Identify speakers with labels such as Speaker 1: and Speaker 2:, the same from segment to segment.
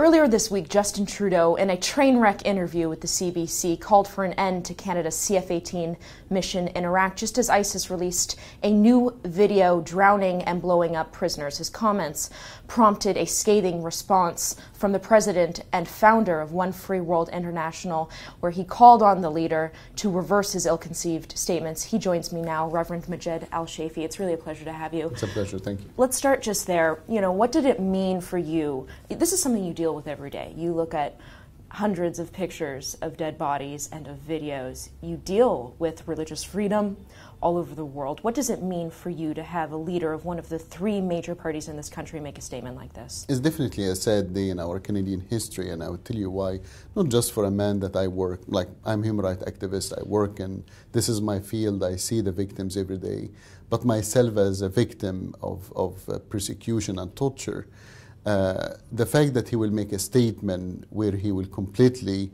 Speaker 1: Earlier this week, Justin Trudeau, in a train wreck interview with the CBC, called for an end to Canada's CF-18 mission in Iraq, just as ISIS released a new video drowning and blowing up prisoners. His comments prompted a scathing response from the president and founder of One Free World International, where he called on the leader to reverse his ill-conceived statements. He joins me now, Reverend Majed Al-Shafie. It's really a pleasure to have you.
Speaker 2: It's a pleasure, thank you.
Speaker 1: Let's start just there. You know, what did it mean for you? This is something you deal with every day. You look at hundreds of pictures of dead bodies and of videos. You deal with religious freedom all over the world. What does it mean for you to have a leader of one of the three major parties in this country make a statement like this?
Speaker 2: It's definitely a sad day in our Canadian history, and I will tell you why. Not just for a man that I work, like I'm a human rights activist, I work and this is my field, I see the victims every day, but myself as a victim of persecution and torture. The fact that he will make a statement where he will completely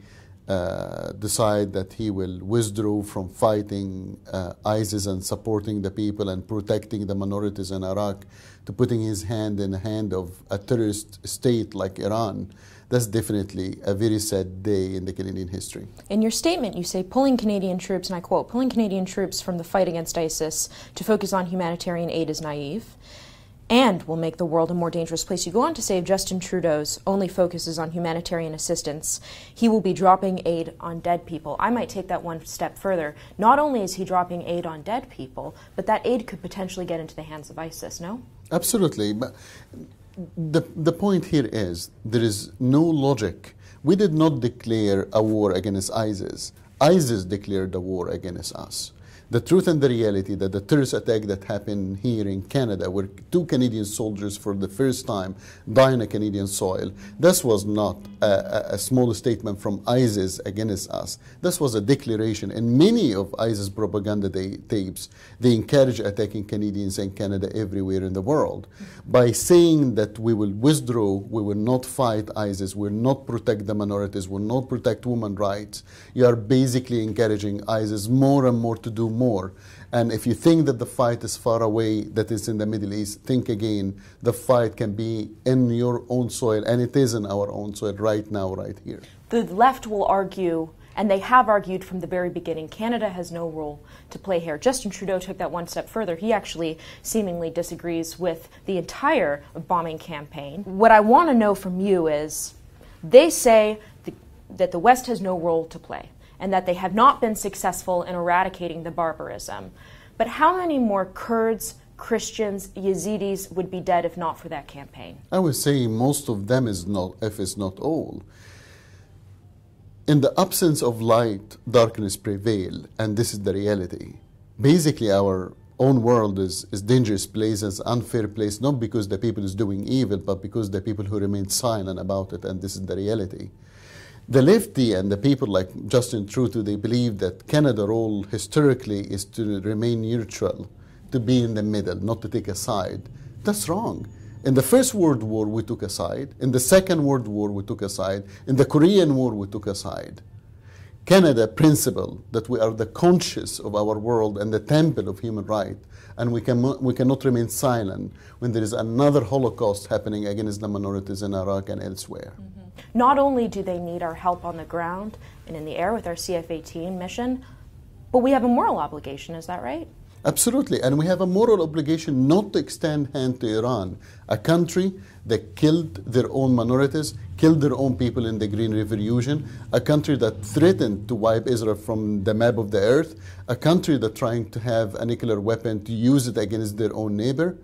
Speaker 2: decide that he will withdraw from fighting ISIS and supporting the people and protecting the minorities in Iraq to putting his hand in the hand of a terrorist state like Iran, that's definitely a very sad day in the Canadian history.
Speaker 1: In your statement, you say pulling Canadian troops, and I quote, pulling Canadian troops from the fight against ISIS to focus on humanitarian aid is naive and will make the world a more dangerous place. You go on to say if Justin Trudeau's only focuses on humanitarian assistance, he will be dropping aid on dead people. I might take that one step further. Not only is he dropping aid on dead people, but that aid could potentially get into the hands of ISIS, no?
Speaker 2: Absolutely. But the point here is there is no logic. We did not declare a war against ISIS. ISIS declared a war against us. The truth and the reality that the terrorist attack that happened here in Canada, where 2 Canadian soldiers for the first time died on a Canadian soil, this was not a small statement from ISIS against us. This was a declaration. In many of ISIS propaganda tapes, they encourage attacking Canadians and Canada everywhere in the world. By saying that we will withdraw, we will not fight ISIS, we will not protect the minorities, we will not protect women's rights, you are basically encouraging ISIS more and more to do more. And if you think that the fight is far away, that is in the Middle East, think again. The fight can be in your own soil, and it is in our own soil right now, right here.
Speaker 1: The left will argue, and they have argued from the very beginning, Canada has no role to play here. Justin Trudeau took that one step further. He actually seemingly disagrees with the entire bombing campaign. What I want to know from you is, they say that the West has no role to play, and that they have not been successful in eradicating the barbarism. But how many more Kurds, Christians, Yazidis would be dead if not for that campaign?
Speaker 2: I would say most of them, is not, if it's not all. In the absence of light, darkness prevail, and this is the reality. Basically, our own world is dangerous place, is unfair place, not because the people is doing evil, but because the people who remain silent about it, and this is the reality. The lefty and the people like Justin Trudeau, they believe that Canada's role historically is to remain neutral, to be in the middle, not to take a side. That's wrong. In the First World War, we took a side. In the Second World War, we took a side. In the Korean War, we took a side. Canada principle that we are the conscious of our world and the temple of human rights, and we cannot remain silent when there is another Holocaust happening against the minorities in Iraq and elsewhere.
Speaker 1: Mm-hmm. Not only do they need our help on the ground and in the air with our CF-18 mission, but we have a moral obligation, is that right?
Speaker 2: Absolutely, and we have a moral obligation not to extend hand to Iran, a country that killed their own minorities, killed their own people in the Green Revolution, a country that threatened to wipe Israel from the map of the earth, a country that trying to have a nuclear weapon to use it against their own neighbor.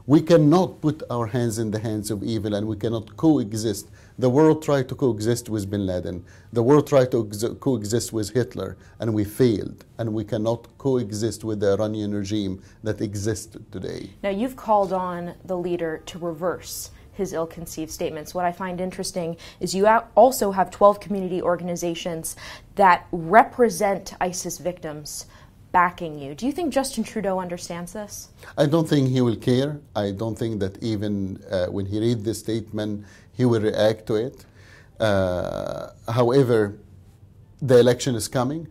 Speaker 2: We cannot put our hands in the hands of evil, and we cannot coexist. The world tried to coexist with bin Laden. The world tried to coexist with Hitler, and we failed. And we cannot coexist with the Iranian regime that exists today.
Speaker 1: Now, you've called on the leader to reverse his ill-conceived statements. What I find interesting is you also have 12 community organizations that represent ISIS victims backing you. Do you think Justin Trudeau understands this?
Speaker 2: I don't think he will care. I don't think that even when he reads this statement, he will react to it. However, the election is coming.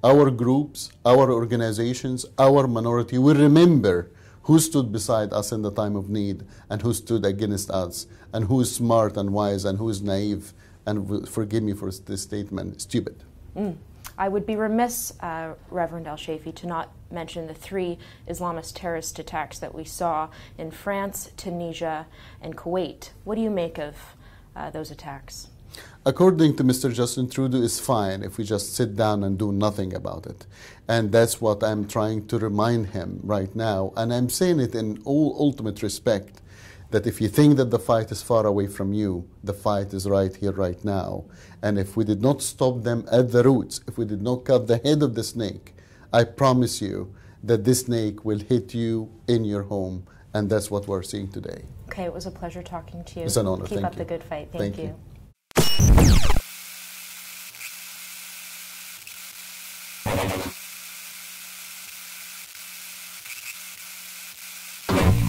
Speaker 2: Our groups, our organizations, our minority will remember who stood beside us in the time of need and who stood against us, and who is smart and wise and who is naive, and forgive me for this statement, stupid.
Speaker 1: I would be remiss, Reverend Al-Shafy, to not mention the 3 Islamist terrorist attacks that we saw in France, Tunisia, and Kuwait. What do you make of those attacks?
Speaker 2: According to Mr. Justin Trudeau, it's fine if we just sit down and do nothing about it. And that's what I'm trying to remind him right now. And I'm saying it in all ultimate respect, that if you think that the fight is far away from you, the fight is right here, right now. And if we did not stop them at the roots, if we did not cut the head of the snake, I promise you that this snake will hit you in your home. And that's what we're seeing today.
Speaker 1: Okay, it was a pleasure talking to you.
Speaker 2: It's an honor.
Speaker 1: Keep
Speaker 2: Thank
Speaker 1: up
Speaker 2: you.
Speaker 1: the good fight. Thank you.